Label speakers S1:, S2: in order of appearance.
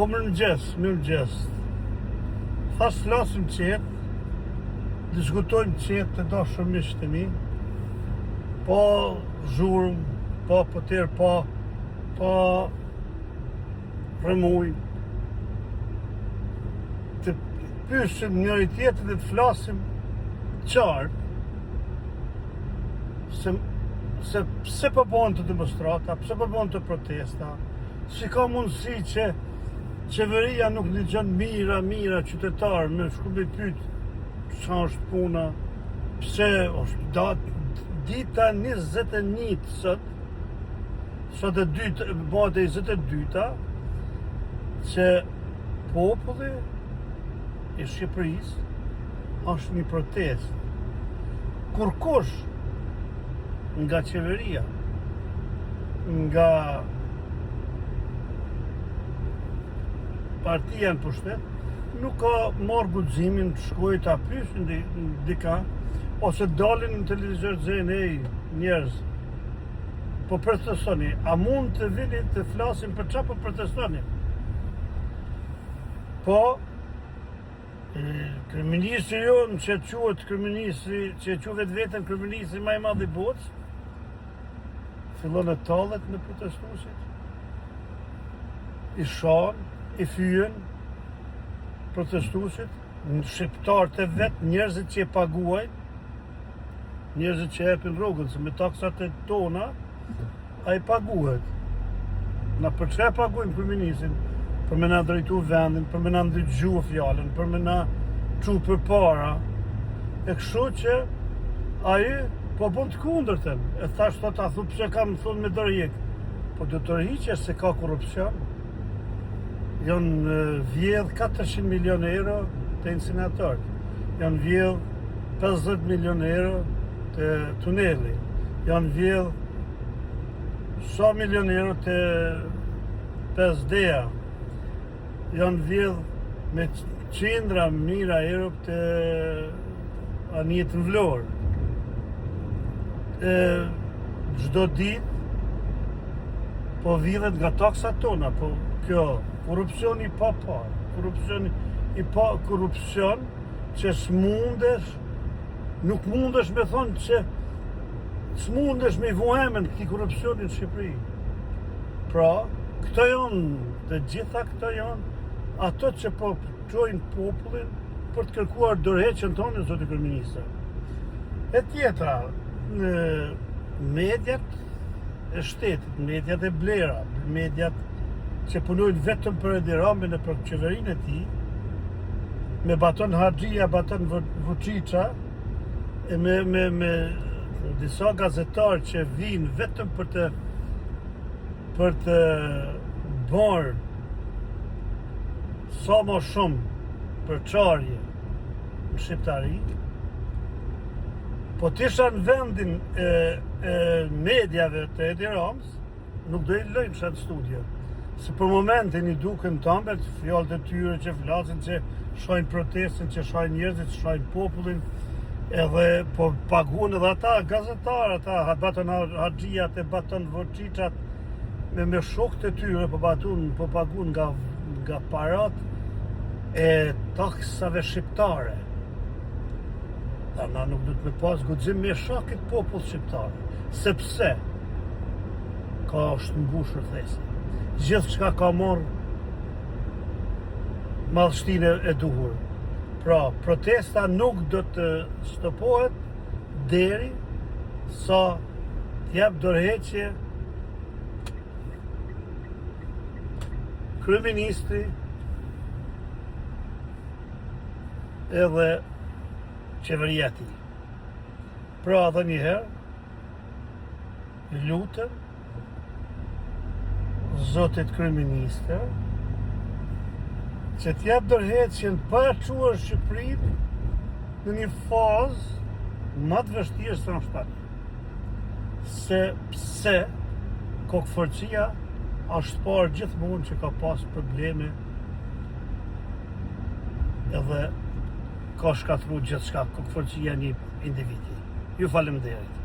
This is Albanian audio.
S1: Po mirëmëngjes. Thash flasim qetë, diskutojmë qetë të dashur miqtë e mi, pa zhurmë, pa poter, pa rëmuj, të pysim njëri tjetër dhe të flasim qartë, se pse po bën të demonstrata, pse po bën të protesta, si ka mundësi që qeveria nuk ndihmon mira qytetarë me shku me pyet ç'a është puna, pse është dita 21 sot e dytë, bëhet e 22-ta, që populli i Shqipërisë është një protestë. Kur kush nga qeveria, nga partia në pushtet, nuk ka marrë guximin të shkojë ta pyesin dika, ose dalin në televizor të zënë, njerëz, po protestoni, a mund të vini të flasim për çfarë po protestoni? Po, kryeministri jonë që quhet kryeministri, që quhet vetëm kryeministri më i madh i botës, fillon e tallet në protestuesit, i shan, i fyen protestuesit, shqiptarët e vetë, njerëzit që e paguajnë, njerëzit që epin rrugën, se me taksat e tona, a i paguhet. Na për çfarë paguajmë kryeministrin? Për me na drejtu vendin, për me na ndëgju fjalën, për me na çu përpara. E kështu që ai po bën të kundërtën. E thash sot a thu pse kam thonë me dorëjek. Po do të tërhiqesh se ka korrupsion. Janë vjedh 400 milion euro të incineratorët. Janë vjedh 50 milion euro të tuneli. Janë vjedh 100 milion euro të 5D-a. Janë vjedh me qindra mira euro të anijet në Vlorë. Çdo ditë po vidhet nga taksat tona, po kjo korrupsioni pa korrupsion që nuk mundesh me thonë që s'mundesh me i vuemen këti korrupsionin në Shqipëri. Pra, këto janë, të gjitha këto janë ato që po çojnë popullin për të kërkuar dorëheqjen tonë, zoti kryeministër. E tjetra, në mediat e shtetit, mediat e blera, mediat që punojnë vetëm për Edi Ramën e për qeverinë e tij, me baton Haxhia, baton Vučića, e me disa gazetarë që vinë vetëm për të bërë sa më shumë përçarje në shqiptari, po t'isha në vendin e medjave të Edi Ramës, nuk do i lëjnë shatë studio. Se për momentin i duken tambet, fjalët e tyre që flasin, që shojnë protestin, që shojnë njerëzit, që shojnë popullin, edhe po paguën edhe ata, gazetarë, ata baton Haxhiat e baton Vučićat, me shokët e tyre po paguën nga parat e taksave shqiptare. Dhe na nuk du të me pas guxim me shakit popull shqiptar, sepse ka është mbushur thesi. Gjithë çka ka marrë madhështinë e duhur. Pra, protesta nuk do të stopohet deri sa t'jap dorëheqje kryeministri edhe qeveria e tij. Pra, edhe një herë, lutem zotit kryeministër që t'jap dorëheqjen pa çuar Shqipërinë në një fazë më të vështirë se në shtatë. Sepse kokëforcia është parë gjithmonë që ka pas probleme edhe ka shkatru gjithçka, kokëforcia një individi. Ju faleminderit.